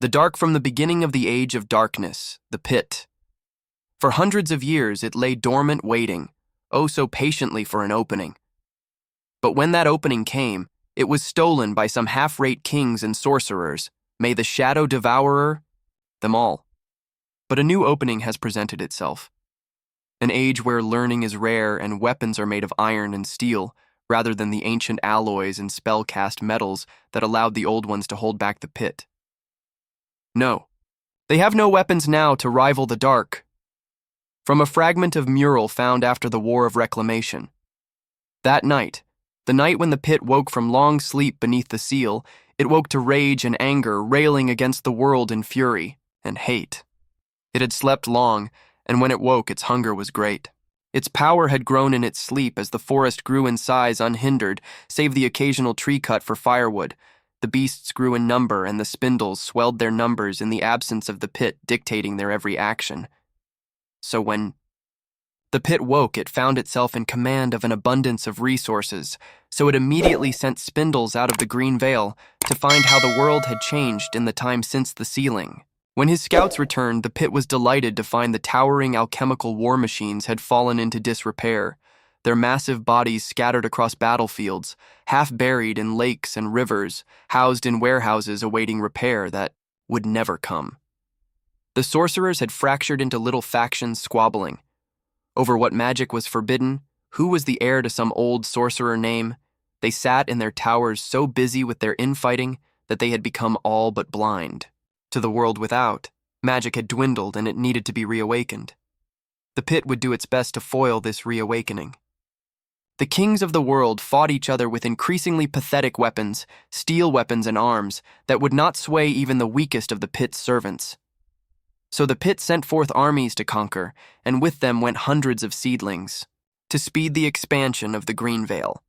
The dark from the beginning of the age of darkness, the pit. For hundreds of years it lay dormant waiting, oh so patiently for an opening. But when that opening came, it was stolen by some half-rate kings and sorcerers. May the shadow devourer them all. But a new opening has presented itself. An age where learning is rare and weapons are made of iron and steel, rather than the ancient alloys and spell-cast metals that allowed the old ones to hold back the pit. No, they have no weapons now to rival the dark. From a fragment of mural found after the War of Reclamation. That night, the night when the pit woke from long sleep beneath the seal, it woke to rage and anger, railing against the world in fury and hate. It had slept long, and when it woke, its hunger was great. Its power had grown in its sleep as the forest grew in size unhindered, save the occasional tree cut for firewood. The beasts grew in number, and the spindles swelled their numbers in the absence of the pit dictating their every action. So when the pit woke, it found itself in command of an abundance of resources, so it immediately sent spindles out of the green veil to find how the world had changed in the time since the sealing. When his scouts returned, the pit was delighted to find the towering alchemical war machines had fallen into disrepair, their massive bodies scattered across battlefields, half buried in lakes and rivers, housed in warehouses awaiting repair that would never come. The sorcerers had fractured into little factions squabbling over what magic was forbidden, who was the heir to some old sorcerer name. They sat in their towers so busy with their infighting that they had become all but blind. To the world without, magic had dwindled and it needed to be reawakened. The pit would do its best to foil this reawakening. The kings of the world fought each other with increasingly pathetic weapons, steel weapons and arms, that would not sway even the weakest of the pit's servants. So the pit sent forth armies to conquer, and with them went hundreds of seedlings, to speed the expansion of the Green Veil.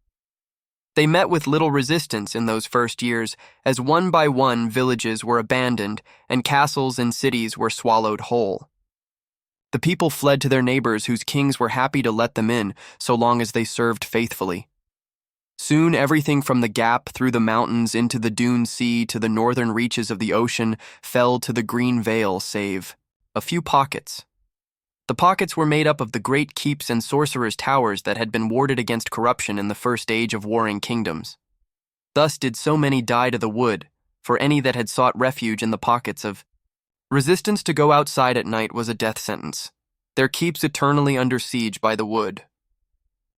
They met with little resistance in those first years, as one by one villages were abandoned and castles and cities were swallowed whole. The people fled to their neighbors whose kings were happy to let them in so long as they served faithfully. Soon everything from the gap through the mountains into the dune sea to the northern reaches of the ocean fell to the Green Veil save a few pockets. The pockets were made up of the great keeps and sorcerers' towers that had been warded against corruption in the first age of warring kingdoms. Thus did so many die to the wood, for any that had sought refuge in the pockets of resistance to go outside at night was a death sentence, their keeps eternally under siege by the wood.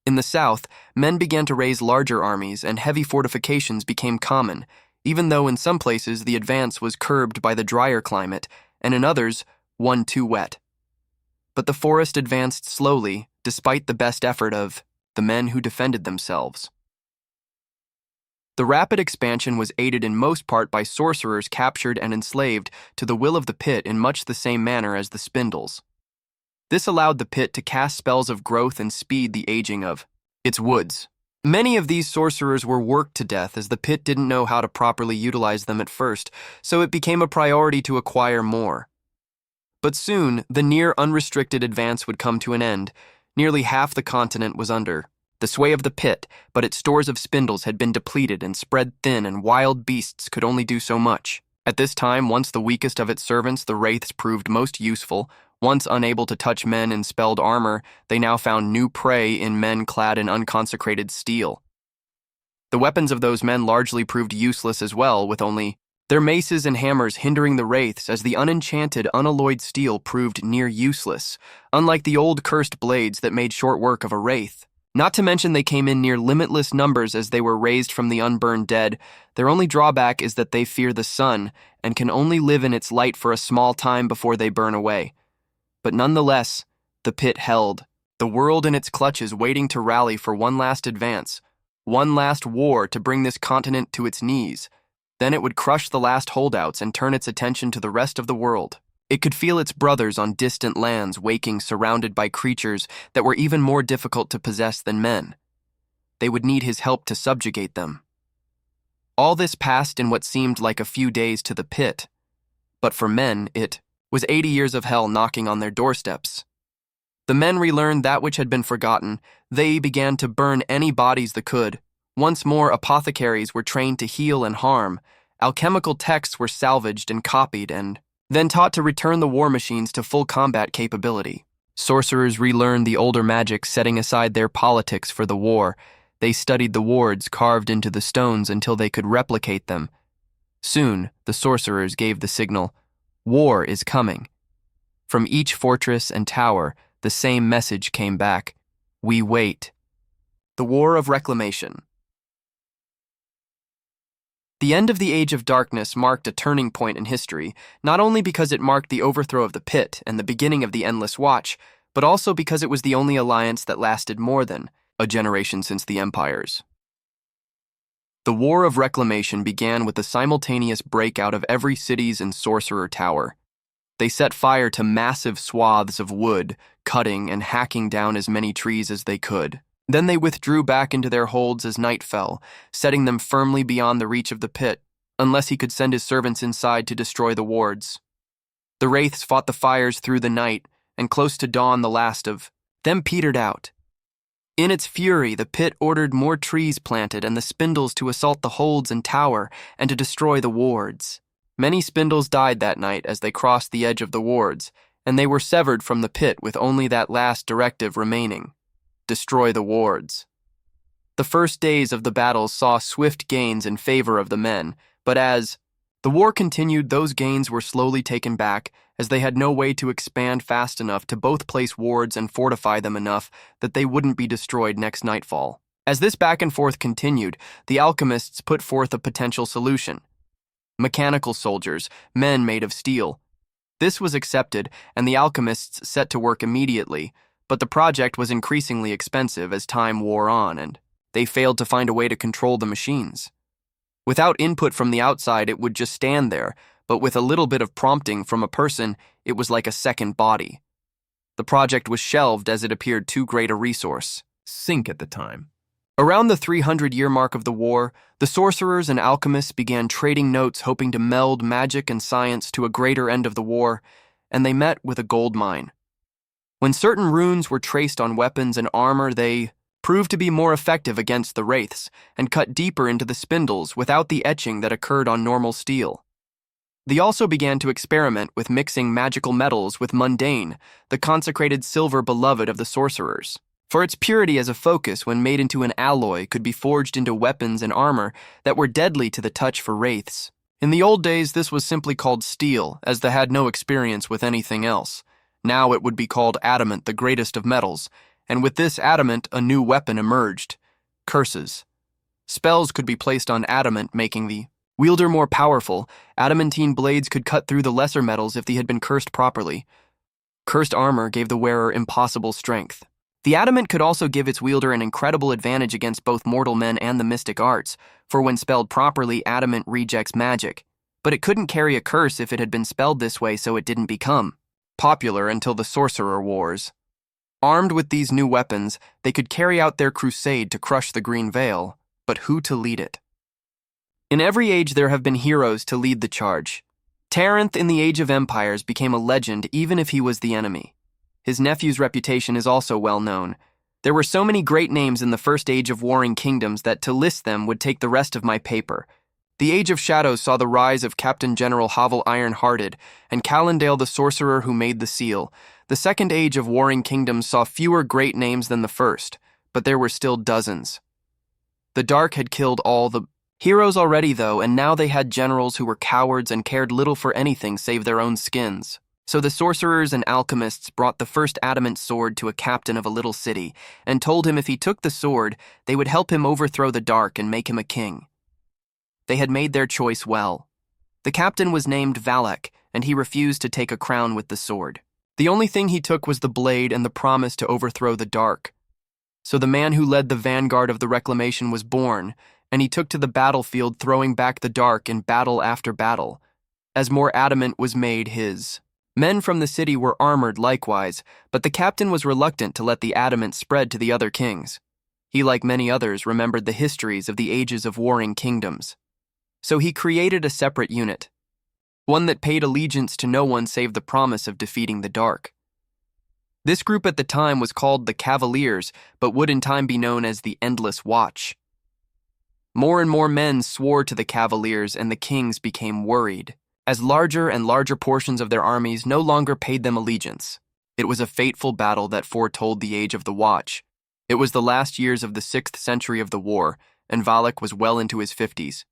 In the south, men began to raise larger armies and heavy fortifications became common, even though in some places the advance was curbed by the drier climate, and in others, one too wet. But the forest advanced slowly, despite the best effort of the men who defended themselves. The rapid expansion was aided in most part by sorcerers captured and enslaved to the will of the pit in much the same manner as the spindles. This allowed the pit to cast spells of growth and speed the aging of its woods. Many of these sorcerers were worked to death as the pit didn't know how to properly utilize them at first, so it became a priority to acquire more. But soon, the near unrestricted advance would come to an end. Nearly half the continent was under the sway of the pit, but its stores of spindles had been depleted and spread thin, and wild beasts could only do so much. At this time, once the weakest of its servants, the wraiths, proved most useful. Once unable to touch men in spelled armor, they now found new prey in men clad in unconsecrated steel. The weapons of those men largely proved useless as well, with only their maces and hammers hindering the wraiths, as the unenchanted, unalloyed steel proved near useless, unlike the old cursed blades that made short work of a wraith. Not to mention they came in near limitless numbers as they were raised from the unburned dead. Their only drawback is that they fear the sun and can only live in its light for a small time before they burn away. But nonetheless, the pit held, the world in its clutches waiting to rally for one last advance, one last war to bring this continent to its knees. Then it would crush the last holdouts and turn its attention to the rest of the world. It could feel its brothers on distant lands waking surrounded by creatures that were even more difficult to possess than men. They would need his help to subjugate them. All this passed in what seemed like a few days to the pit, but for men it was 80 years of hell knocking on their doorsteps. The men relearned that which had been forgotten. They began to burn any bodies that could. Once more, apothecaries were trained to heal and harm. Alchemical texts were salvaged and copied and then taught to return the war machines to full combat capability. Sorcerers relearned the older magic, setting aside their politics for the war. They studied the wards carved into the stones until they could replicate them. Soon, the sorcerers gave the signal, "War is coming." From each fortress and tower, the same message came back, "We wait." The War of Reclamation. The end of the Age of Darkness marked a turning point in history, not only because it marked the overthrow of the Pit and the beginning of the Endless Watch, but also because it was the only alliance that lasted more than a generation since the Empires. The War of Reclamation began with the simultaneous breakout of every city's and sorcerer tower. They set fire to massive swaths of wood, cutting and hacking down as many trees as they could. Then they withdrew back into their holds as night fell, setting them firmly beyond the reach of the Pit, unless he could send his servants inside to destroy the wards. The wraiths fought the fires through the night, and close to dawn the last of them petered out. In its fury, the Pit ordered more trees planted and the spindles to assault the holds and tower and to destroy the wards. Many spindles died that night as they crossed the edge of the wards, and they were severed from the Pit with only that last directive remaining: destroy the wards. The first days of the battles saw swift gains in favor of the men, but as the war continued, those gains were slowly taken back, as they had no way to expand fast enough to both place wards and fortify them enough that they wouldn't be destroyed next nightfall. As this back and forth continued, the alchemists put forth a potential solution: mechanical soldiers, men made of steel. This was accepted, and the alchemists set to work immediately, but the project was increasingly expensive as time wore on, and they failed to find a way to control the machines. Without input from the outside, it would just stand there, but with a little bit of prompting from a person, it was like a second body. The project was shelved as it appeared too great a resource sink at the time. Around the 300-year mark of the war, the sorcerers and alchemists began trading notes, hoping to meld magic and science to a greater end of the war, and they met with a gold mine. When certain runes were traced on weapons and armor, they proved to be more effective against the wraiths and cut deeper into the spindles without the etching that occurred on normal steel. They also began to experiment with mixing magical metals with mundane, the consecrated silver beloved of the sorcerers. For its purity as a focus when made into an alloy could be forged into weapons and armor that were deadly to the touch for wraiths. In the old days, this was simply called steel, as they had no experience with anything else. Now it would be called adamant, the greatest of metals, and with this adamant, a new weapon emerged: curses. Spells could be placed on adamant, making the wielder more powerful. Adamantine blades could cut through the lesser metals if they had been cursed properly. Cursed armor gave the wearer impossible strength. The adamant could also give its wielder an incredible advantage against both mortal men and the mystic arts, for when spelled properly, adamant rejects magic. But it couldn't carry a curse if it had been spelled this way, so it didn't become popular until the Sorcerer Wars. Armed with these new weapons, they could carry out their crusade to crush the Green Veil, but who to lead it? In every age there have been heroes to lead the charge. Taranth in the Age of Empires became a legend even if he was the enemy. His nephew's reputation is also well known. There were so many great names in the first age of warring kingdoms that to list them would take the rest of my paper. The Age of Shadows saw the rise of Captain General Havel Ironhearted and Calendale the sorcerer who made the seal. The second age of warring kingdoms saw fewer great names than the first, but there were still dozens. The Dark had killed all the heroes already, though, and now they had generals who were cowards and cared little for anything save their own skins. So the sorcerers and alchemists brought the first adamant sword to a captain of a little city and told him if he took the sword, they would help him overthrow the Dark and make him a king. They had made their choice well. The captain was named Valak, and he refused to take a crown with the sword. The only thing he took was the blade and the promise to overthrow the Dark. So the man who led the vanguard of the Reclamation was born, and he took to the battlefield, throwing back the Dark in battle after battle, as more adamant was made his. Men from the city were armored likewise, but the captain was reluctant to let the adamant spread to the other kings. He, like many others, remembered the histories of the ages of warring kingdoms. So he created a separate unit, one that paid allegiance to no one save the promise of defeating the Dark. This group at the time was called the Cavaliers, but would in time be known as the Endless Watch. More and more men swore to the Cavaliers, and the kings became worried, as larger and larger portions of their armies no longer paid them allegiance. It was a fateful battle that foretold the age of the Watch. It was the last years of the 6th century of the war, and Valak was well into his 50s.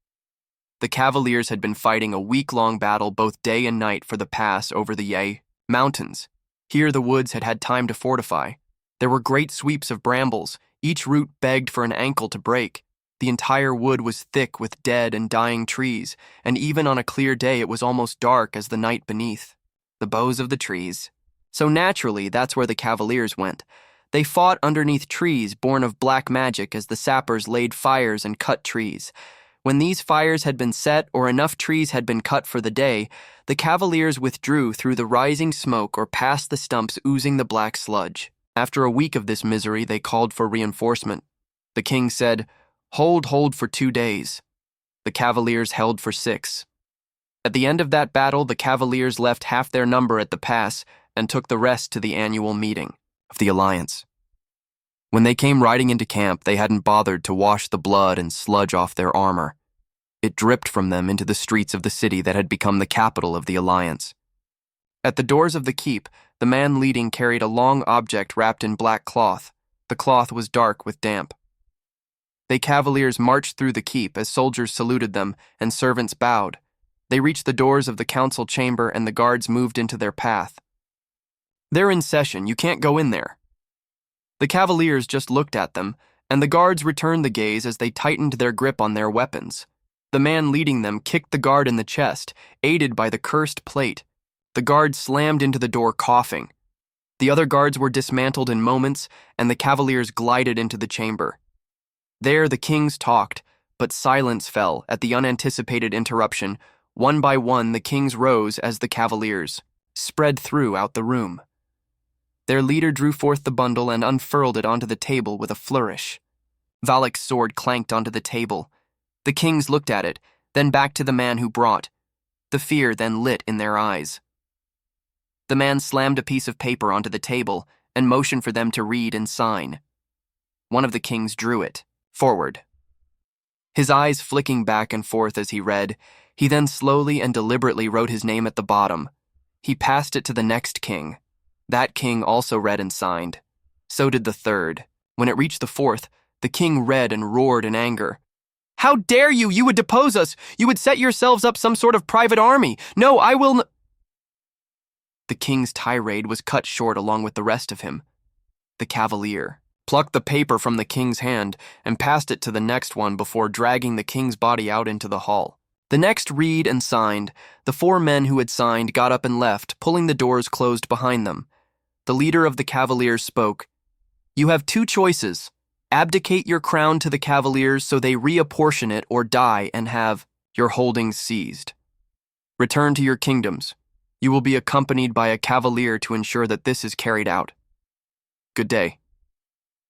The Cavaliers had been fighting a week-long battle both day and night for the pass over the mountains. Here the woods had had time to fortify. There were great sweeps of brambles, each root begged for an ankle to break. The entire wood was thick with dead and dying trees, and even on a clear day it was almost dark as the night beneath. The boughs of the trees. So naturally, that's where the Cavaliers went. They fought underneath trees born of black magic as the sappers laid fires and cut trees. When these fires had been set or enough trees had been cut for the day, the Cavaliers withdrew through the rising smoke or past the stumps oozing the black sludge. After a week of this misery, they called for reinforcement. The king said, Hold for 2 days. The Cavaliers held for 6. At the end of that battle, the Cavaliers left half their number at the pass and took the rest to the annual meeting of the Alliance. When they came riding into camp, they hadn't bothered to wash the blood and sludge off their armor. It dripped from them into the streets of the city that had become the capital of the Alliance. At the doors of the keep, the man leading carried a long object wrapped in black cloth. The cloth was dark with damp. The Cavaliers marched through the keep as soldiers saluted them and servants bowed. They reached the doors of the council chamber and the guards moved into their path. They're in session, you can't go in there. The Cavaliers just looked at them, and the guards returned the gaze as they tightened their grip on their weapons. The man leading them kicked the guard in the chest, aided by the cursed plate. The guard slammed into the door coughing. The other guards were dismantled in moments, and the Cavaliers glided into the chamber. There the kings talked, but silence fell at the unanticipated interruption. One by one the kings rose as the Cavaliers spread throughout the room. Their leader drew forth the bundle and unfurled it onto the table with a flourish. Valak's sword clanked onto the table. The kings looked at it, then back to the man who brought. The fear then lit in their eyes. The man slammed a piece of paper onto the table and motioned for them to read and sign. One of the kings drew it forward. His eyes flicking back and forth as he read, he then slowly and deliberately wrote his name at the bottom. He passed it to the next king. That king also read and signed. So did the third. When it reached the fourth, the king read and roared in anger. How dare you! You would depose us! You would set yourselves up some sort of private army! No, I will The king's tirade was cut short along with the rest of him. The Cavalier plucked the paper from the king's hand and passed it to the next one before dragging the king's body out into the hall. The next read and signed. The 4 men who had signed got up and left, pulling the doors closed behind them. The leader of the Cavaliers spoke. You have 2 choices. Abdicate your crown to the Cavaliers so they reapportion it or die and have your holdings seized. Return to your kingdoms. You will be accompanied by a Cavalier to ensure that this is carried out. Good day.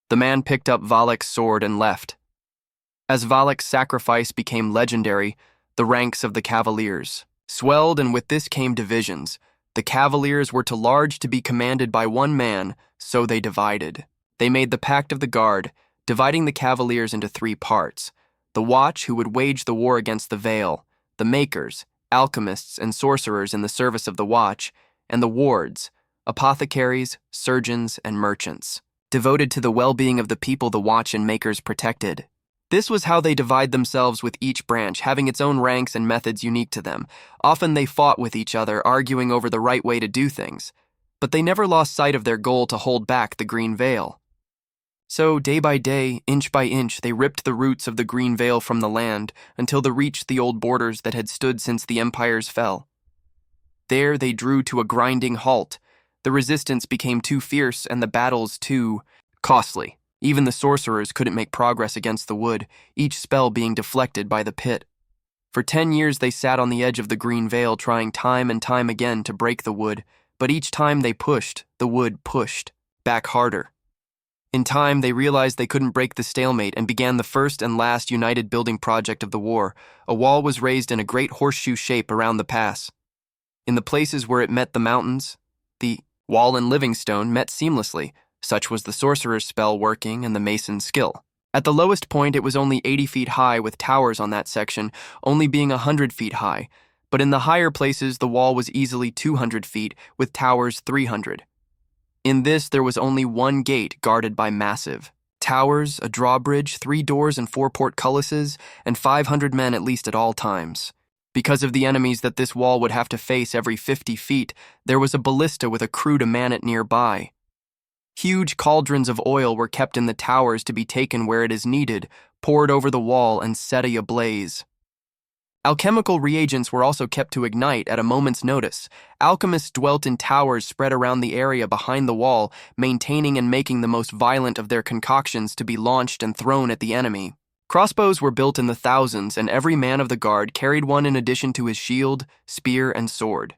The man picked up Valak's sword and left. As Valak's sacrifice became legendary, the ranks of the Cavaliers swelled, and with this came divisions. The Cavaliers were too large to be commanded by one man, so they divided. They made the Pact of the Guard, dividing the Cavaliers into 3 parts. The Watch, who would wage the war against the Veil, the Makers, alchemists and sorcerers in the service of the Watch, and the Wards, apothecaries, surgeons, and merchants, devoted to the well-being of the people the Watch and Makers protected. This was how they divide themselves, with each branch having its own ranks and methods unique to them. Often they fought with each other, arguing over the right way to do things, but they never lost sight of their goal to hold back the Green Veil. So, day by day, inch by inch, they ripped the roots of the Green Veil from the land until they reached the old borders that had stood since the empires fell. There they drew to a grinding halt. The resistance became too fierce and the battles too costly. Even the sorcerers couldn't make progress against the wood, each spell being deflected by the pit. For 10 years they sat on the edge of the Green Veil, trying time and time again to break the wood, but each time they pushed, the wood pushed back harder. In time, they realized they couldn't break the stalemate and began the first and last united building project of the war. A wall was raised in a great horseshoe shape around the pass. In the places where it met the mountains, the wall and living stone met seamlessly. Such was the sorcerer's spell working and the mason's skill. At the lowest point, it was only 80 feet high, with towers on that section only being 100 feet high, but in the higher places, the wall was easily 200 feet, with towers 300. In this, there was only one gate guarded by massive towers, a drawbridge, 3 doors and 4 portcullises, and 500 men at least at all times. Because of the enemies that this wall would have to face every 50 feet, there was a ballista with a crew to man it nearby. Huge cauldrons of oil were kept in the towers to be taken where it is needed, poured over the wall, and set ablaze. Alchemical reagents were also kept to ignite at a moment's notice. Alchemists dwelt in towers spread around the area behind the wall, maintaining and making the most violent of their concoctions to be launched and thrown at the enemy. Crossbows were built in the thousands, and every man of the guard carried one in addition to his shield, spear, and sword.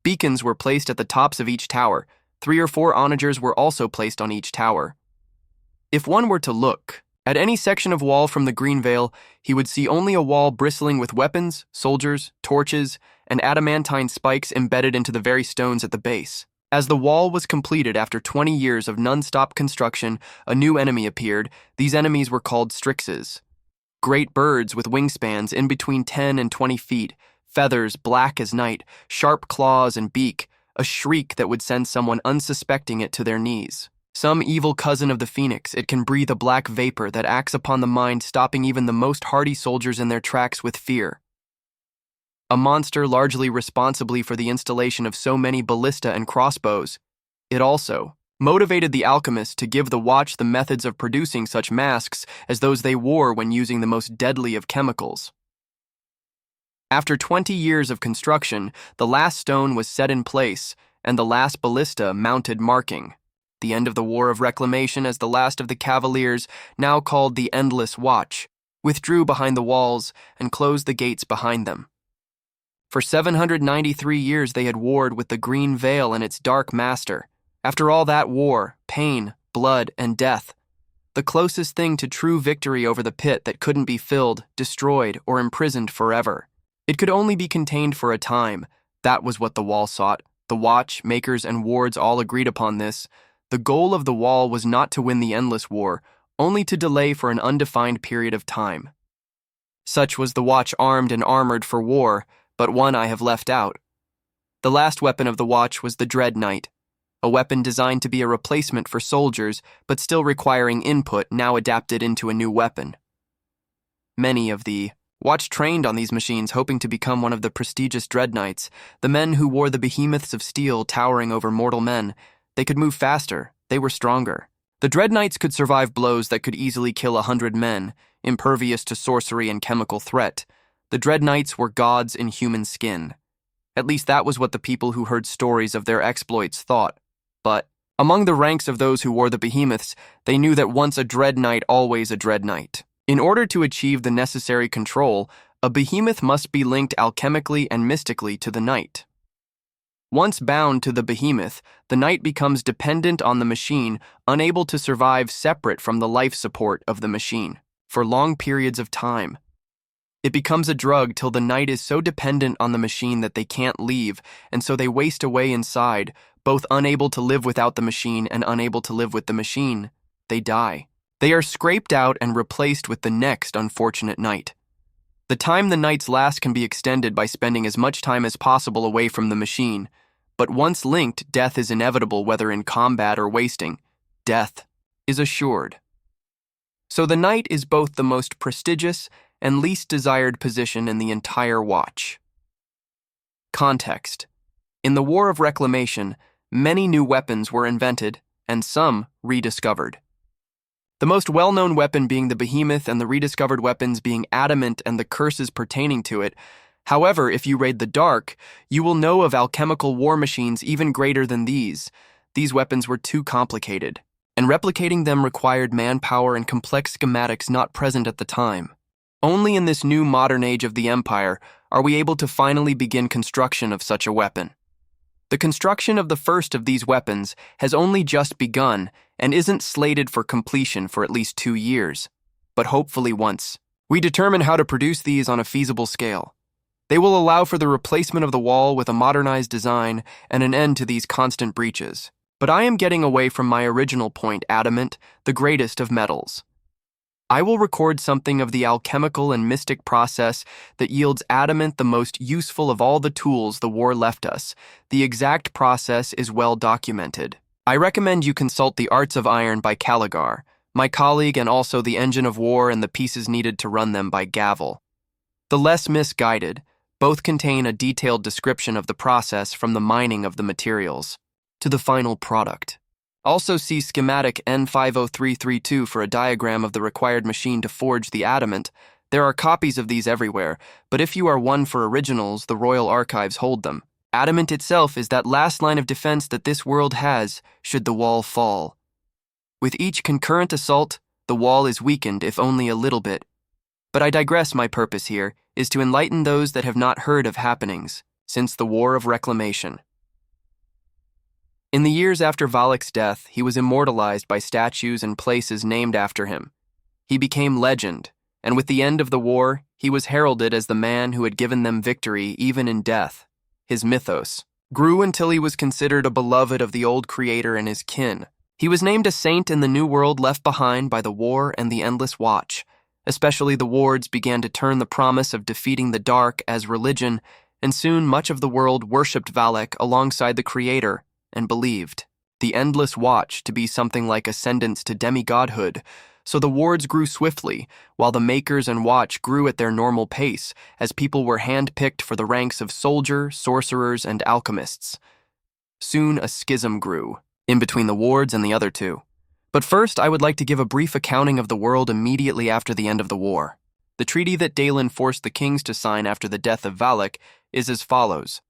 Beacons were placed at the tops of each tower. 3 or 4 onagers were also placed on each tower. If one were to look at any section of wall from the Green Veil, he would see only a wall bristling with weapons, soldiers, torches, and adamantine spikes embedded into the very stones at the base. As the wall was completed after 20 years of non-stop construction, a new enemy appeared. These enemies were called Strixes. Great birds with wingspans in between 10 and 20 feet, feathers black as night, sharp claws and beak, a shriek that would send someone unsuspecting it to their knees. Some evil cousin of the phoenix, it can breathe a black vapor that acts upon the mind, stopping even the most hardy soldiers in their tracks with fear. A monster largely responsibly for the installation of so many ballista and crossbows. It also motivated the alchemists to give the Watch the methods of producing such masks as those they wore when using the most deadly of chemicals. After 20 years of construction, the last stone was set in place, and the last ballista mounted, marking the end of the War of Reclamation, as the last of the Cavaliers, now called the Endless Watch, withdrew behind the walls and closed the gates behind them. For 793 years they had warred with the Green Veil and its dark master. After all that war, pain, blood, and death, the closest thing to true victory over the pit that couldn't be filled, destroyed, or imprisoned forever. It could only be contained for a time. That was what the wall sought. The Watch, makers, and wards all agreed upon this. The goal of the wall was not to win the endless war, only to delay for an undefined period of time. Such was the Watch, armed and armored for war, but one I have left out. The last weapon of the Watch was the Dread Knight, a weapon designed to be a replacement for soldiers, but still requiring input, now adapted into a new weapon. Many of the Watch trained on these machines, hoping to become one of the prestigious Dread Knights, the men who wore the behemoths of steel towering over mortal men. They could move faster, they were stronger. The Dread Knights could survive blows that could easily kill 100 men, impervious to sorcery and chemical threat. The Dread Knights were gods in human skin. At least that was what the people who heard stories of their exploits thought. But among the ranks of those who wore the behemoths, they knew that once a Dread Knight, always a Dread Knight. In order to achieve the necessary control, a behemoth must be linked alchemically and mystically to the knight. Once bound to the behemoth, the knight becomes dependent on the machine, unable to survive separate from the life support of the machine for long periods of time. It becomes a drug till the knight is so dependent on the machine that they can't leave, and so they waste away inside, both unable to live without the machine and unable to live with the machine. They die. They are scraped out and replaced with the next unfortunate knight. The time the knights last can be extended by spending as much time as possible away from the machine. But once linked, death is inevitable, whether in combat or wasting. Death is assured. So the knight is both the most prestigious and least desired position in the entire Watch. Context. In the War of Reclamation, many new weapons were invented, and some rediscovered. The most well-known weapon being the behemoth, and the rediscovered weapons being adamant and the curses pertaining to it. However, if you raid the dark, you will know of alchemical war machines even greater than these. These weapons were too complicated, and replicating them required manpower and complex schematics not present at the time. Only in this new modern age of the Empire are we able to finally begin construction of such a weapon. The construction of the first of these weapons has only just begun and isn't slated for completion for at least 2 years, but hopefully once we determine how to produce these on a feasible scale, they will allow for the replacement of the wall with a modernized design and an end to these constant breaches. But I am getting away from my original point, adamant, the greatest of metals. I will record something of the alchemical and mystic process that yields adamant, the most useful of all the tools the war left us. The exact process is well documented. I recommend you consult The Arts of Iron by Caligar, my colleague, and also The Engine of War and the Pieces Needed to Run Them by Gavel. The less misguided, both contain a detailed description of the process from the mining of the materials to the final product. Also see schematic N50332 for a diagram of the required machine to forge the adamant. There are copies of these everywhere, but if you are one for originals, the Royal Archives hold them. Adamant itself is that last line of defense that this world has should the wall fall. With each concurrent assault, the wall is weakened, if only a little bit. But I digress. My purpose here is to enlighten those that have not heard of happenings since the War of Reclamation. In the years after Valak's death, he was immortalized by statues and places named after him. He became legend, and with the end of the war, he was heralded as the man who had given them victory even in death. His mythos grew until he was considered a beloved of the old creator and his kin. He was named a saint in the new world left behind by the war and the endless watch. Especially the wards began to turn the promise of defeating the dark as religion, and soon much of the world worshipped Valak alongside the creator and believed the endless watch to be something like ascendance to demigodhood. So the wards grew swiftly, while the makers and watch grew at their normal pace, as people were hand-picked for the ranks of soldier, sorcerers, and alchemists. Soon a schism grew, in between the wards and the other two. But first, I would like to give a brief accounting of the world immediately after the end of the war. The treaty that Dalen forced the kings to sign after the death of Valak is as follows.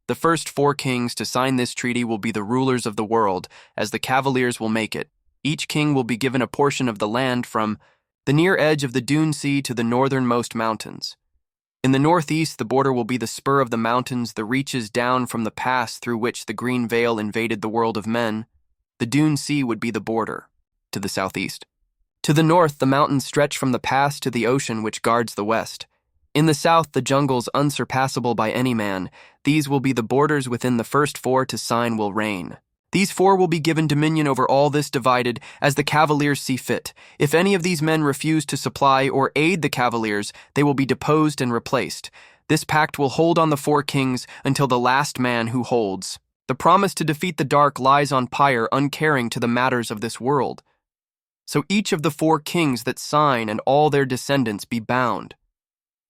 The first 4 kings to sign this treaty will be the rulers of the world, as the Cavaliers will make it. Each king will be given a portion of the land from the near edge of the Dune Sea to the northernmost mountains. In the northeast, the border will be the spur of the mountains that reaches down from the pass through which the Green Veil invaded the world of men. The Dune Sea would be the border, to the southeast. To the north, the mountains stretch from the pass to the ocean which guards the west. In the south, the jungles unsurpassable by any man. These will be the borders within the first 4 to sign will reign. These 4 will be given dominion over all this divided as the Cavaliers see fit. If any of these men refuse to supply or aid the Cavaliers, they will be deposed and replaced. This pact will hold on the 4 kings until the last man who holds. The promise to defeat the dark lies on pyre, uncaring to the matters of this world. So each of the 4 kings that sign and all their descendants be bound.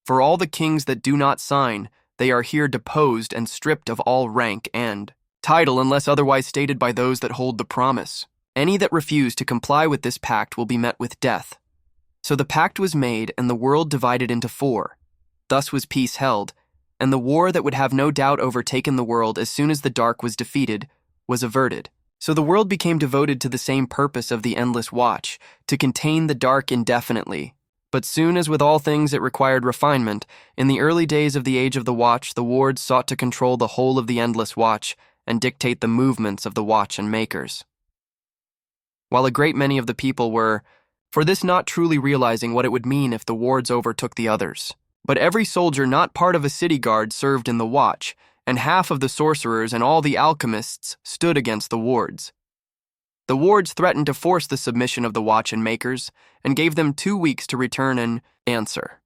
For all the kings that do not sign, they are here deposed and stripped of all rank and title unless otherwise stated by those that hold the promise. Any that refuse to comply with this pact will be met with death. So the pact was made and the world divided into 4. Thus was peace held, and the war that would have no doubt overtaken the world as soon as the dark was defeated was averted. So the world became devoted to the same purpose of the endless watch, to contain the dark indefinitely. But soon as with all things it required refinement, in the early days of the Age of the Watch, the wards sought to control the whole of the endless watch and dictate the movements of the watch and makers. While a great many of the people were, for this not truly realizing what it would mean if the wards overtook the others. But every soldier not part of a city guard served in the watch, and half of the sorcerers and all the alchemists stood against the wards. The wards threatened to force the submission of the watch and makers, and gave them 2 weeks to return an answer.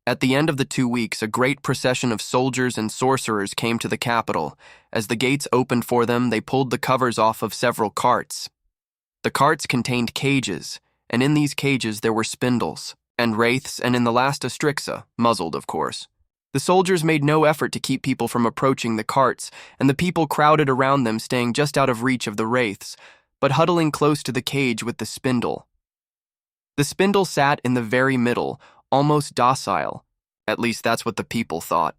At the end of the 2 weeks, a great procession of soldiers and sorcerers came to the capital. As the gates opened for them, they pulled the covers off of several carts. The carts contained cages, and in these cages there were spindles, and wraiths, and in the last a strixa, muzzled of course. The soldiers made no effort to keep people from approaching the carts, and the people crowded around them, staying just out of reach of the wraiths, but huddling close to the cage with the spindle. The spindle sat in the very middle, almost docile. At least that's what the people thought.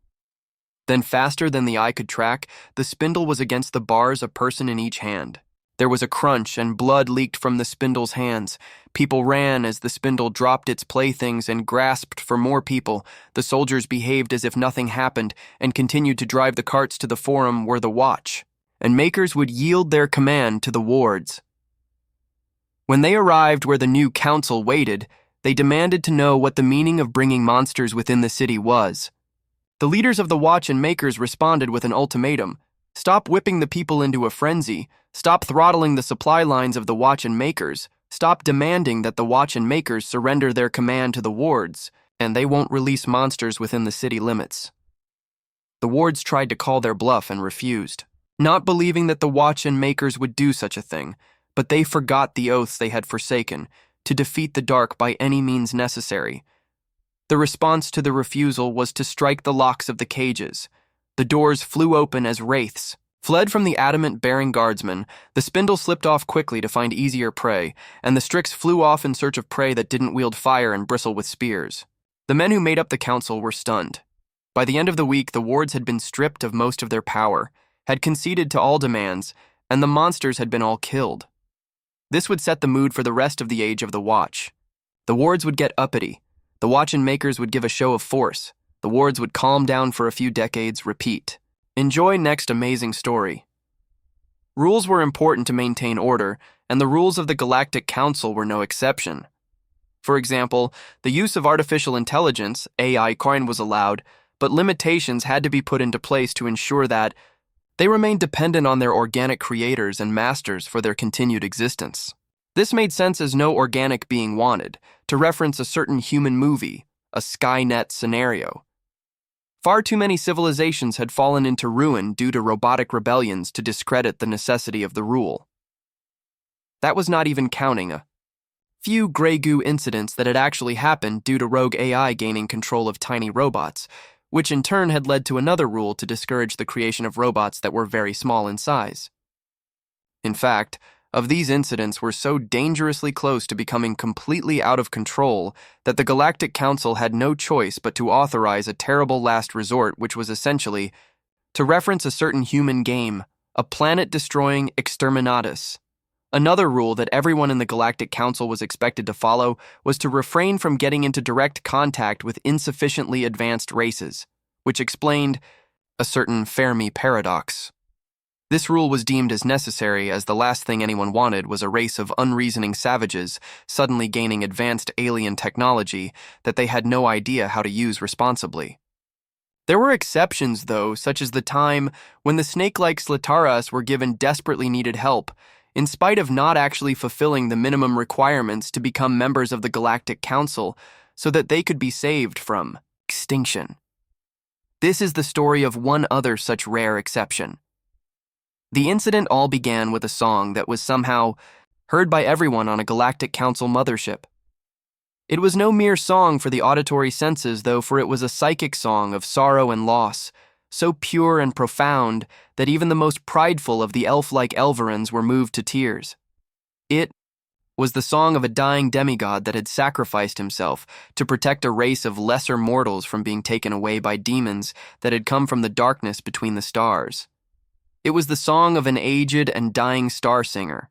Then, faster than the eye could track, the spindle was against the bars, a person in each hand. There was a crunch, and blood leaked from the spindle's hands. People ran as the spindle dropped its playthings and grasped for more people. The soldiers behaved as if nothing happened and continued to drive the carts to the forum where the watch and makers would yield their command to the wards. When they arrived where the new council waited, they demanded to know what the meaning of bringing monsters within the city was. The leaders of the watch and makers responded with an ultimatum. Stop whipping the people into a frenzy. Stop throttling the supply lines of the watch and makers. Stop demanding that the Watch and Makers surrender their command to the wards, and they won't release monsters within the city limits. The wards tried to call their bluff and refused, not believing that the Watch and Makers would do such a thing, but they forgot the oaths they had forsaken to defeat the dark by any means necessary. The response to the refusal was to strike the locks of the cages. The doors flew open as wraiths fled from the adamant-bearing guardsmen. The spindle slipped off quickly to find easier prey, and the Strix flew off in search of prey that didn't wield fire and bristle with spears. The men who made up the council were stunned. By the end of the week, the wards had been stripped of most of their power, had conceded to all demands, and the monsters had been all killed. This would set the mood for the rest of the Age of the Watch. The wards would get uppity. The Watch and Makers would give a show of force. The wards would calm down for a few decades, repeat. Enjoy next amazing story. Rules were important to maintain order, and the rules of the Galactic Council were no exception. For example, the use of artificial intelligence, AI coin, was allowed, but limitations had to be put into place to ensure that they remained dependent on their organic creators and masters for their continued existence. This made sense as no organic being wanted, to reference a certain human movie, a Skynet scenario. Far too many civilizations had fallen into ruin due to robotic rebellions to discredit the necessity of the rule. That was not even counting a few gray goo incidents that had actually happened due to rogue AI gaining control of tiny robots, which in turn had led to another rule to discourage the creation of robots that were very small in size. In fact, of these incidents were so dangerously close to becoming completely out of control that the Galactic Council had no choice but to authorize a terrible last resort, which was essentially to reference a certain human game, a planet-destroying exterminatus. Another rule that everyone in the Galactic Council was expected to follow was to refrain from getting into direct contact with insufficiently advanced races, which explained a certain Fermi paradox. This rule was deemed as necessary as the last thing anyone wanted was a race of unreasoning savages suddenly gaining advanced alien technology that they had no idea how to use responsibly. There were exceptions, though, such as the time when the snake-like Slitaras were given desperately needed help, in spite of not actually fulfilling the minimum requirements to become members of the Galactic Council so that they could be saved from extinction. This is the story of one other such rare exception. The incident all began with a song that was somehow heard by everyone on a Galactic Council mothership. It was no mere song for the auditory senses, though, for it was a psychic song of sorrow and loss, so pure and profound that even the most prideful of the elf-like Elverans were moved to tears. It was the song of a dying demigod that had sacrificed himself to protect a race of lesser mortals from being taken away by demons that had come from the darkness between the stars. It was the song of an aged and dying star singer,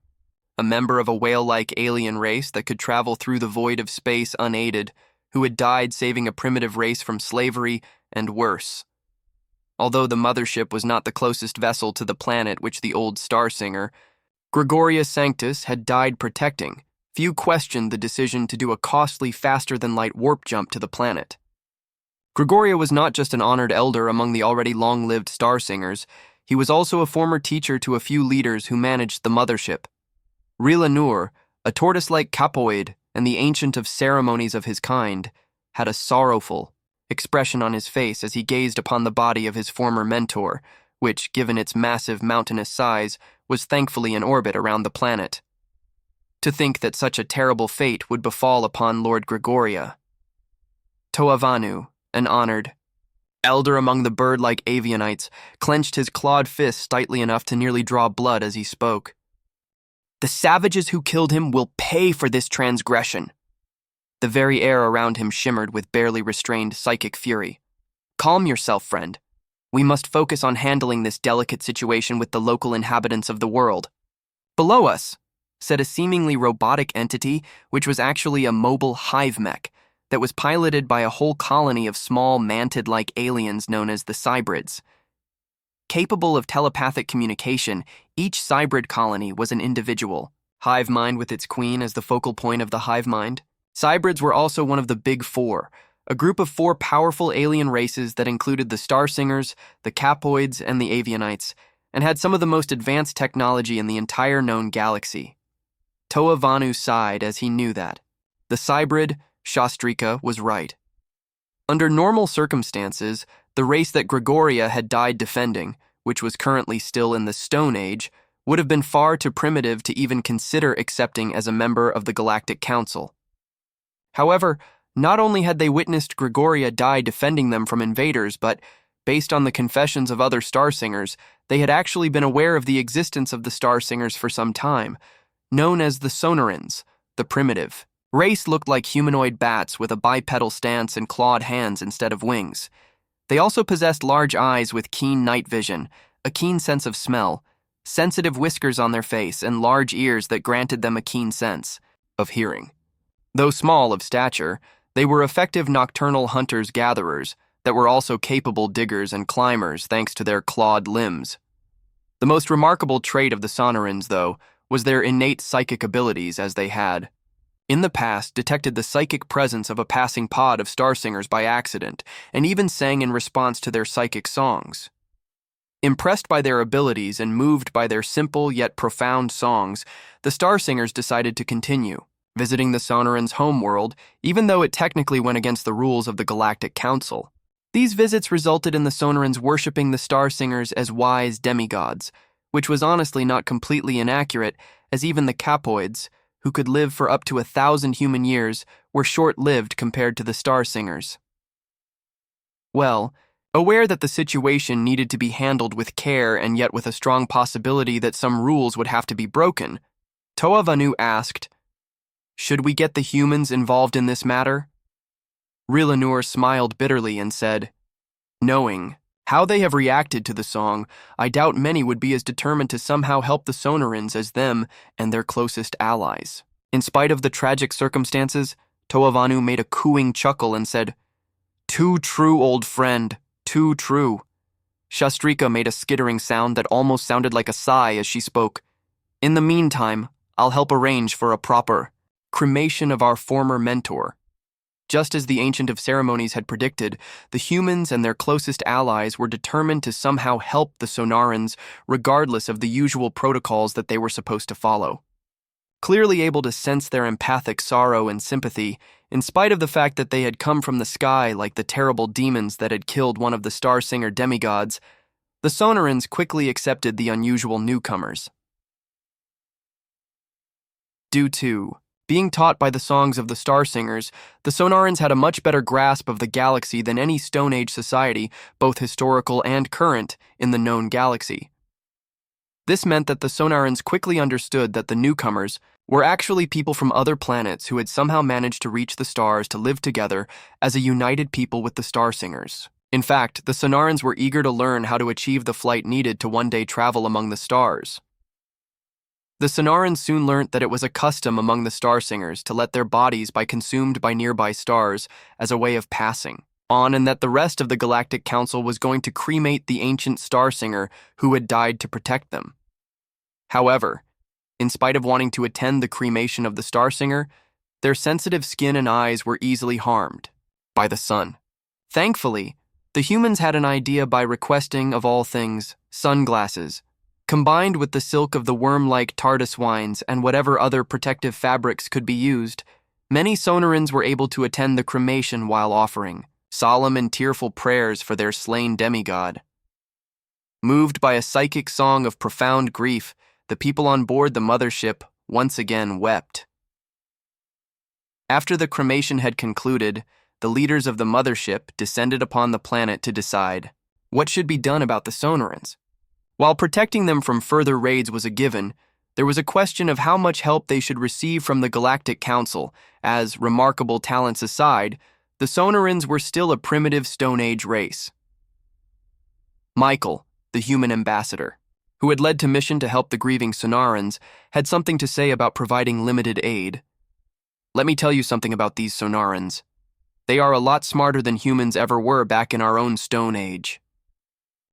a member of a whale-like alien race that could travel through the void of space unaided, who had died saving a primitive race from slavery and worse. Although the mothership was not the closest vessel to the planet which the old star singer, Gregoria Sanctus, had died protecting, few questioned the decision to do a costly faster-than-light warp jump to the planet. Gregoria was not just an honored elder among the already long-lived star singers. He was also a former teacher to a few leaders who managed the mothership. Rila Nur, a tortoise-like capoid and the ancient of ceremonies of his kind, had a sorrowful expression on his face as he gazed upon the body of his former mentor, which, given its massive mountainous size, was thankfully in orbit around the planet. To think that such a terrible fate would befall upon Lord Gregoria. Toavanu, an honored elder among the bird-like avianites, clenched his clawed fist tightly enough to nearly draw blood as he spoke. The savages who killed him will pay for this transgression. The very air around him shimmered with barely restrained psychic fury. Calm yourself, friend. We must focus on handling this delicate situation with the local inhabitants of the world. Below us, said a seemingly robotic entity, which was actually a mobile hive mech, that was piloted by a whole colony of small mantid-like aliens known as the cybrids. Capable of telepathic communication, each cybrid colony was an individual, hive mind with its queen as the focal point of the hive mind. Cybrids were also one of the Big Four, a group of 4 powerful alien races that included the Star Singers, the Capoids, and the Avianites, and had some of the most advanced technology in the entire known galaxy. Toa Vanu sighed as he knew that. The cybrid, Shastrika, was right. Under normal circumstances, the race that Gregoria had died defending, which was currently still in the Stone Age, would have been far too primitive to even consider accepting as a member of the Galactic Council. However, not only had they witnessed Gregoria die defending them from invaders, but, based on the confessions of other Starsingers, they had actually been aware of the existence of the Starsingers for some time, known as the Sonarans, the primitive. Race looked like humanoid bats with a bipedal stance and clawed hands instead of wings. They also possessed large eyes with keen night vision, a keen sense of smell, sensitive whiskers on their face, and large ears that granted them a keen sense of hearing. Though small of stature, they were effective nocturnal hunters-gatherers that were also capable diggers and climbers thanks to their clawed limbs. The most remarkable trait of the Sonarans, though, was their innate psychic abilities, as they had, in the past, detected the psychic presence of a passing pod of Starsingers by accident, and even sang in response to their psychic songs. Impressed by their abilities and moved by their simple yet profound songs, the Starsingers decided to continue, visiting the Sonarans' homeworld, even though it technically went against the rules of the Galactic Council. These visits resulted in the Sonarans worshipping the Starsingers as wise demigods, which was honestly not completely inaccurate, as even the Capoids, who could live for up to 1,000 human years, were short-lived compared to the Starsingers. Well, aware that the situation needed to be handled with care and yet with a strong possibility that some rules would have to be broken, Toa Vanu asked, "Should we get the humans involved in this matter?" Rilanur smiled bitterly and said, "Knowing how they have reacted to the song, I doubt many would be as determined to somehow help the Sonarans as them and their closest allies." In spite of the tragic circumstances, Toa Vanu made a cooing chuckle and said, "Too true, old friend, too true." Shastrika made a skittering sound that almost sounded like a sigh as she spoke. "In the meantime, I'll help arrange for a proper cremation of our former mentor." Just as the Ancient of Ceremonies had predicted, the humans and their closest allies were determined to somehow help the Sonarans regardless of the usual protocols that they were supposed to follow. Clearly able to sense their empathic sorrow and sympathy, in spite of the fact that they had come from the sky like the terrible demons that had killed one of the Starsinger demigods, the Sonarans quickly accepted the unusual newcomers. Due to being taught by the songs of the Starsingers, the Sonarans had a much better grasp of the galaxy than any Stone Age society, both historical and current, in the known galaxy. This meant that the Sonarans quickly understood that the newcomers were actually people from other planets who had somehow managed to reach the stars to live together as a united people with the Starsingers. In fact, the Sonarans were eager to learn how to achieve the flight needed to one day travel among the stars. The Sonarans soon learnt that it was a custom among the Starsingers to let their bodies be consumed by nearby stars as a way of passing on, and that the rest of the Galactic Council was going to cremate the ancient Starsinger who had died to protect them. However, in spite of wanting to attend the cremation of the Starsinger, their sensitive skin and eyes were easily harmed by the sun. Thankfully, the humans had an idea by requesting, of all things, sunglasses, combined with the silk of the worm-like TARDIS wines and whatever other protective fabrics could be used. Many Sonarans were able to attend the cremation while offering solemn and tearful prayers for their slain demigod. Moved by a psychic song of profound grief, the people on board the mothership once again wept. After the cremation had concluded, the leaders of the mothership descended upon the planet to decide what should be done about the Sonarans. While protecting them from further raids was a given, there was a question of how much help they should receive from the Galactic Council, as, remarkable talents aside, the Sonarans were still a primitive Stone Age race. Michael, the human ambassador, who had led to mission to help the grieving Sonarans, had something to say about providing limited aid. "Let me tell you something about these Sonarans. They are a lot smarter than humans ever were back in our own Stone Age.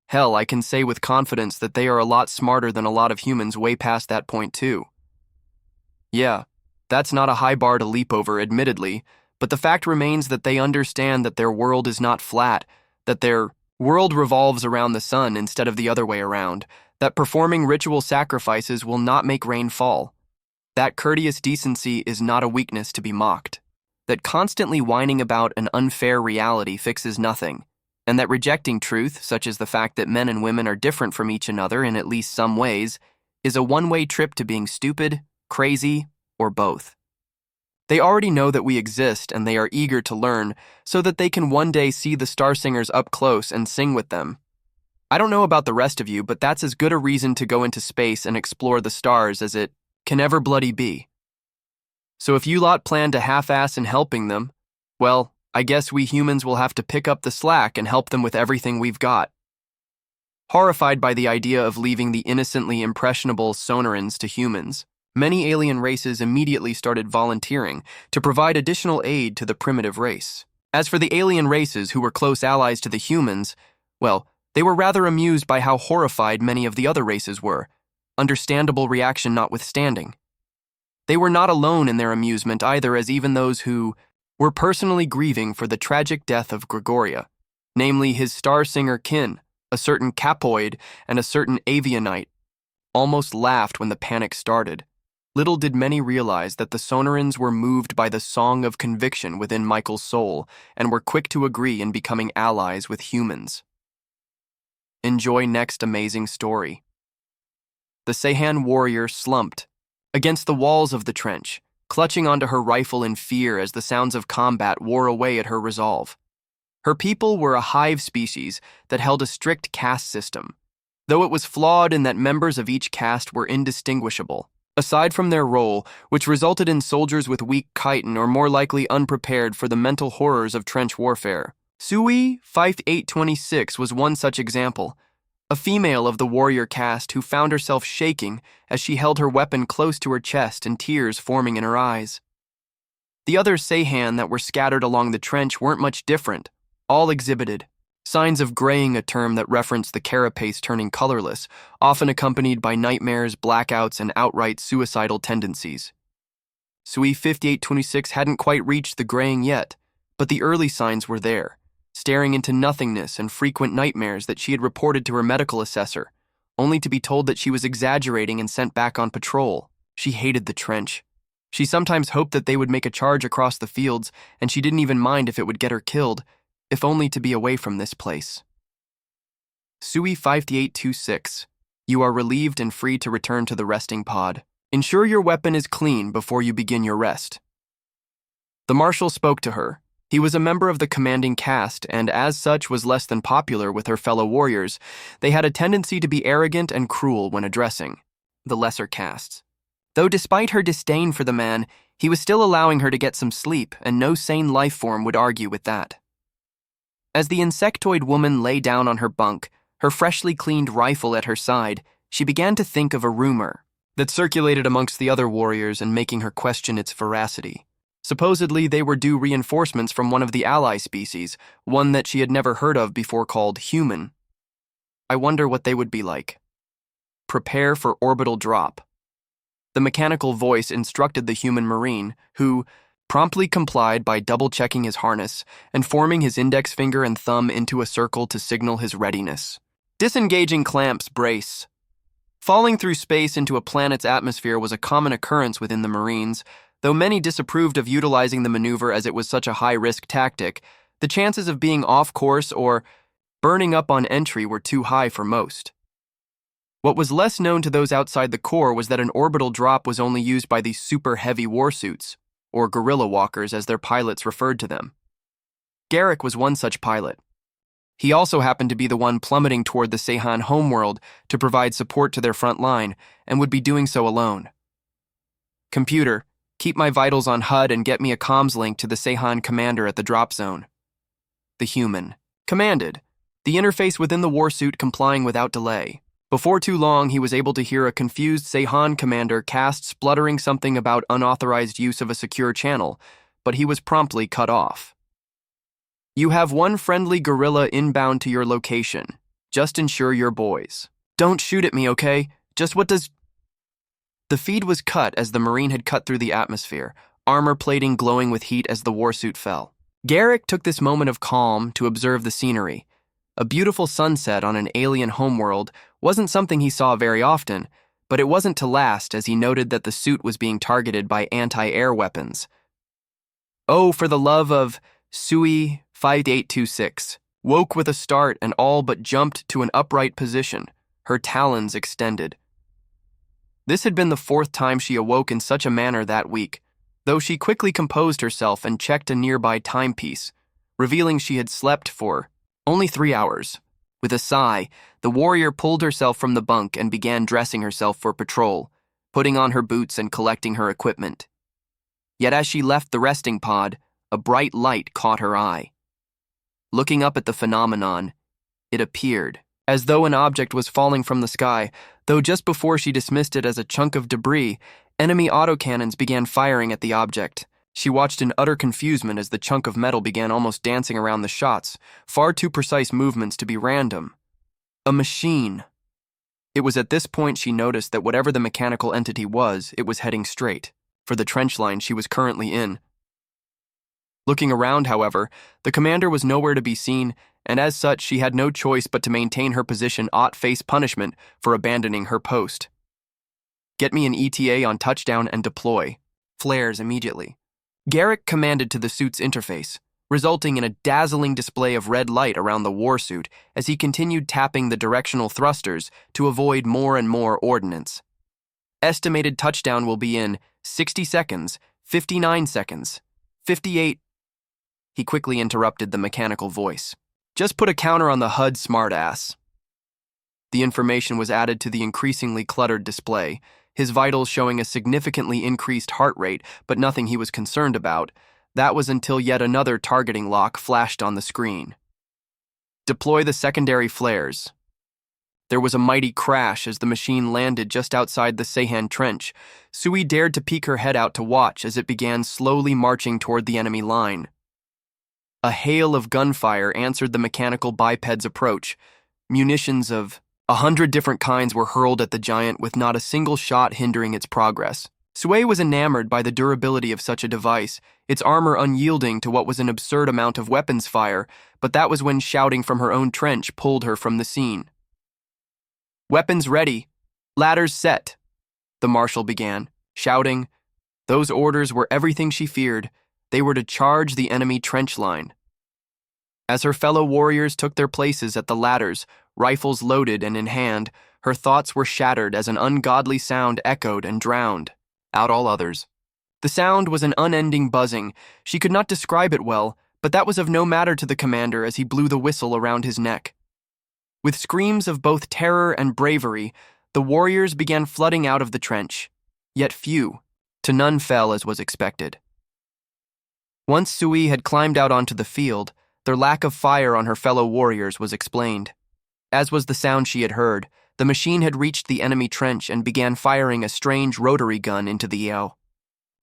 Hell, I can say with confidence that they are a lot smarter than a lot of humans way past that point too. Yeah, that's not a high bar to leap over, admittedly, but the fact remains that they understand that their world is not flat, that their world revolves around the sun instead of the other way around, that performing ritual sacrifices will not make rain fall, That courteous decency is not a weakness to be mocked. That constantly whining about an unfair reality fixes nothing, and that rejecting truth, such as the fact that men and women are different from each another in at least some ways, is a one-way trip to being stupid, crazy, or both. They already know that we exist and they are eager to learn so that they can one day see the star singers up close and sing with them. I don't know about the rest of you, but that's as good a reason to go into space and explore the stars as it can ever bloody be. So if you lot plan to half-ass in helping them, well, I guess we humans will have to pick up the slack and help them with everything we've got. Horrified by the idea of leaving the innocently impressionable Sonarans to humans, many alien races immediately started volunteering to provide additional aid to the primitive race. As for the alien races who were close allies to the humans, well, they were rather amused by how horrified many of the other races were, understandable reaction notwithstanding. They were not alone in their amusement either, as even those who were personally grieving for the tragic death of Gregoria, namely his star singer kin, a certain Capoid and a certain Avianite, almost laughed when the panic started. Little did many realize that the Sonarans were moved by the song of conviction within Michael's soul and were quick to agree in becoming allies with humans. Enjoy next amazing story. The Sehan warrior slumped against the walls of the trench, clutching onto her rifle in fear as the sounds of combat wore away at her resolve. Her people were a hive species that held a strict caste system, though it was flawed in that members of each caste were indistinguishable, aside from their role, which resulted in soldiers with weak chitin or more likely unprepared for the mental horrors of trench warfare. Sui 5826 was one such example, a female of the warrior caste who found herself shaking as she held her weapon close to her chest and tears forming in her eyes. The other Sehan that were scattered along the trench weren't much different. All exhibited signs of graying, a term that referenced the carapace turning colorless, often accompanied by nightmares, blackouts, and outright suicidal tendencies. Sui 5826 hadn't quite reached the graying yet, but the early signs were there, staring into nothingness and frequent nightmares that she had reported to her medical assessor, only to be told that she was exaggerating and sent back on patrol. She hated the trench. She sometimes hoped that they would make a charge across the fields, and she didn't even mind if it would get her killed, if only to be away from this place. Sui 5826, you are relieved and free to return to the resting pod. Ensure your weapon is clean before you begin your rest. The marshal spoke to her. He was a member of the commanding caste and as such was less than popular with her fellow warriors. They had a tendency to be arrogant and cruel when addressing the lesser castes. Though despite her disdain for the man, he was still allowing her to get some sleep, and no sane life form would argue with that. As the insectoid woman lay down on her bunk, her freshly cleaned rifle at her side, she began to think of a rumor that circulated amongst the other warriors and making her question its veracity. Supposedly, they were due reinforcements from one of the ally species, one that she had never heard of before called human. I wonder what they would be like. Prepare for orbital drop. The mechanical voice instructed the human marine, who promptly complied by double-checking his harness and forming his index finger and thumb into a circle to signal his readiness. Disengaging clamps, brace. Falling through space into a planet's atmosphere was a common occurrence within the Marines. Though many disapproved of utilizing the maneuver as it was such a high-risk tactic, the chances of being off course or burning up on entry were too high for most. What was less known to those outside the Corps was that an orbital drop was only used by these super-heavy warsuits, or guerrilla walkers as their pilots referred to them. Garrick was one such pilot. He also happened to be the one plummeting toward the Sehan homeworld to provide support to their front line, and would be doing so alone. Computer, keep my vitals on HUD and get me a comms link to the Sehan commander at the drop zone. The human commanded, the interface within the warsuit complying without delay. Before too long, he was able to hear a confused Sehan commander cast spluttering something about unauthorized use of a secure channel, but he was promptly cut off. You have one friendly guerrilla inbound to your location. Just ensure your boys. Don't shoot at me, okay? Just what does... The feed was cut as the Marine had cut through the atmosphere, armor plating glowing with heat as the warsuit fell. Garrick took this moment of calm to observe the scenery. A beautiful sunset on an alien homeworld wasn't something he saw very often, but it wasn't to last as he noted that the suit was being targeted by anti-air weapons. Oh, for the love of Sui 5826, woke with a start and all but jumped to an upright position, her talons extended. This had been the fourth time she awoke in such a manner that week, though she quickly composed herself and checked a nearby timepiece, revealing she had slept for only 3 hours. With a sigh, the warrior pulled herself from the bunk and began dressing herself for patrol, putting on her boots and collecting her equipment. Yet as she left the resting pod, a bright light caught her eye. Looking up at the phenomenon, it appeared as though an object was falling from the sky, though just before she dismissed it as a chunk of debris, enemy autocannons began firing at the object. She watched in utter confusement as the chunk of metal began almost dancing around the shots, far too precise movements to be random. A machine. It was at this point she noticed that whatever the mechanical entity was, it was heading straight for the trench line she was currently in. Looking around, however, the commander was nowhere to be seen, and as such she had no choice but to maintain her position ought face punishment for abandoning her post. Get me an ETA on touchdown and deploy. Flares immediately. Garrick commanded to the suit's interface, resulting in a dazzling display of red light around the warsuit as he continued tapping the directional thrusters to avoid more and more ordnance. Estimated touchdown will be in 60 seconds, 59 seconds, 58. He quickly interrupted the mechanical voice. Just put a counter on the HUD, smartass. The information was added to the increasingly cluttered display, his vitals showing a significantly increased heart rate, but nothing he was concerned about. That was until yet another targeting lock flashed on the screen. Deploy the secondary flares. There was a mighty crash as the machine landed just outside the Seihan trench. Sui dared to peek her head out to watch as it began slowly marching toward the enemy line. A hail of gunfire answered the mechanical biped's approach. Munitions of 100 different kinds were hurled at the giant with not a single shot hindering its progress. Sui was enamored by the durability of such a device, its armor unyielding to what was an absurd amount of weapons fire, but that was when shouting from her own trench pulled her from the scene. Weapons ready. Ladders set, the marshal began, shouting. Those orders were everything she feared. They were to charge the enemy trench line. As her fellow warriors took their places at the ladders, rifles loaded and in hand, her thoughts were shattered as an ungodly sound echoed and drowned out all others. The sound was an unending buzzing. She could not describe it well, but that was of no matter to the commander as he blew the whistle around his neck. With screams of both terror and bravery, the warriors began flooding out of the trench. Yet few, to none fell as was expected. Once Sui had climbed out onto the field, their lack of fire on her fellow warriors was explained. As was the sound she had heard, the machine had reached the enemy trench and began firing a strange rotary gun into the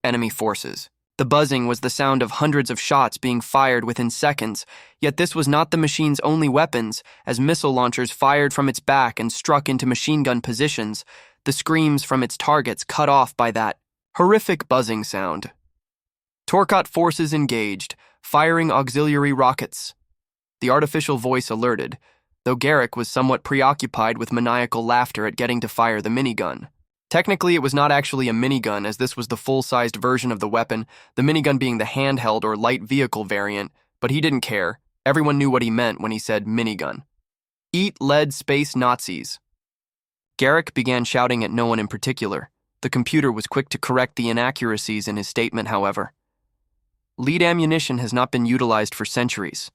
enemy forces. The buzzing was the sound of hundreds of shots being fired within seconds, yet this was not the machine's only weapons, as missile launchers fired from its back and struck into machine gun positions, the screams from its targets cut off by that horrific buzzing sound. Torcott forces engaged, firing auxiliary rockets. The artificial voice alerted, though Garrick was somewhat preoccupied with maniacal laughter at getting to fire the minigun. Technically, it was not actually a minigun, as this was the full-sized version of the weapon, the minigun being the handheld or light vehicle variant, but he didn't care. Everyone knew what he meant when he said minigun. Eat lead space Nazis. Garrick began shouting at no one in particular. The computer was quick to correct the inaccuracies in his statement, however. Lead ammunition has not been utilized for centuries.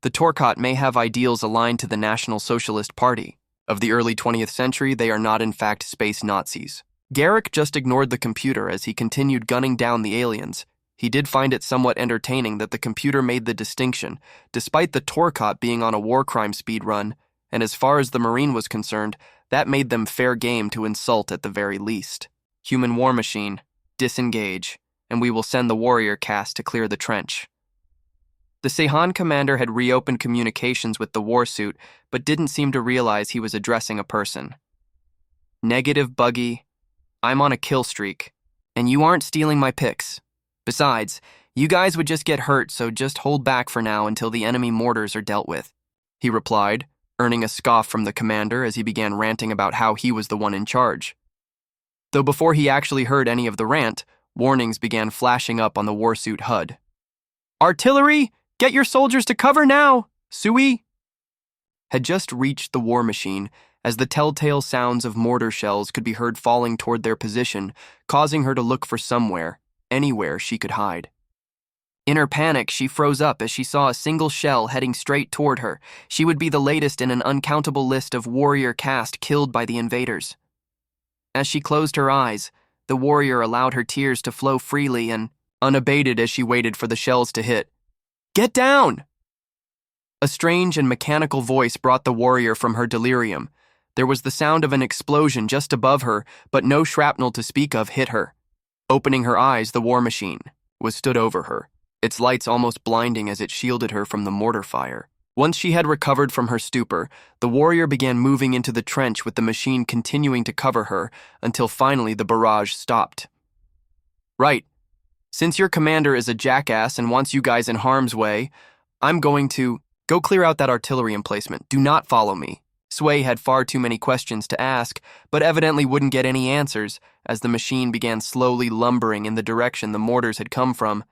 The Torcott may have ideals aligned to the National Socialist Party. Of the early 20th century, they are not in fact space Nazis. Garrick just ignored the computer as he continued gunning down the aliens. He did find it somewhat entertaining that the computer made the distinction, despite the Torcott being on a war crime speed run, and as far as the Marine was concerned, that made them fair game to insult at the very least. Human war machine, disengage, and we will send the warrior caste to clear the trench. The Seihan commander had reopened communications with the warsuit, but didn't seem to realize he was addressing a person. Negative, Buggy. I'm on a kill streak, and you aren't stealing my picks. Besides, you guys would just get hurt, so just hold back for now until the enemy mortars are dealt with, he replied, earning a scoff from the commander as he began ranting about how he was the one in charge. though before he actually heard any of the rant, warnings began flashing up on the warsuit HUD. "Artillery! Get your soldiers to cover now! Sui!" Had just reached the war machine as the telltale sounds of mortar shells could be heard falling toward their position, causing her to look for somewhere, anywhere she could hide. In her panic, she froze up as she saw a single shell heading straight toward her. She would be the latest in an uncountable list of warrior caste killed by the invaders. As she closed her eyes, the warrior allowed her tears to flow freely and unabated as she waited for the shells to hit. "Get down!" A strange and mechanical voice brought the warrior from her delirium. There was the sound of an explosion just above her, but no shrapnel to speak of hit her. Opening her eyes, the war machine was stood over her, its lights almost blinding as it shielded her from the mortar fire. Once she had recovered from her stupor, the warrior began moving into the trench with the machine continuing to cover her until finally the barrage stopped. "Right. Since your commander is a jackass and wants you guys in harm's way, I'm going to go clear out that artillery emplacement. Do not follow me." Sway had far too many questions to ask, but evidently wouldn't get any answers as the machine began slowly lumbering in the direction the mortars had come from.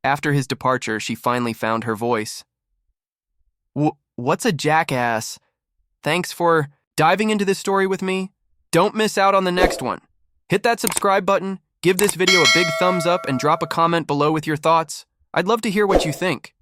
After his departure, she finally found her voice. What's a jackass? Thanks for diving into this story with me. Don't miss out on the next one. Hit that subscribe button, give this video a big thumbs up, and drop a comment below with your thoughts. I'd love to hear what you think.